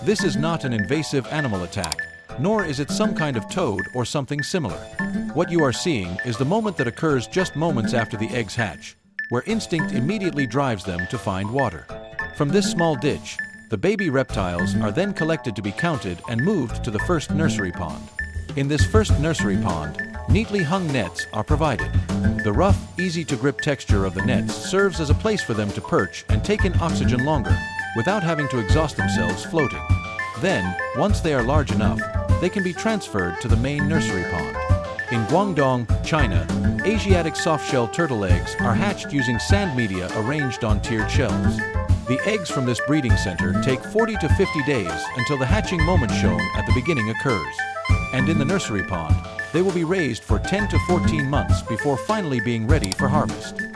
This is not an invasive animal attack, nor is it some kind of toad or something similar. What you are seeing is the moment that occurs just moments after the eggs hatch, where instinct immediately drives them to find water. From this small ditch, the baby reptiles are then collected to be counted and moved to the first nursery pond. In this first nursery pond, neatly hung nets are provided. The rough, easy-to-grip texture of the nets serves as a place for them to perch and take in oxygen longer, without having to exhaust themselves floating. Then, once they are large enough, they can be transferred to the main nursery pond. In Guangdong, China, Asiatic softshell turtle eggs are hatched using sand media arranged on tiered shells. The eggs from this breeding center take 40 to 50 days until the hatching moment shown at the beginning occurs. And in the nursery pond, they will be raised for 10 to 14 months before finally being ready for harvest.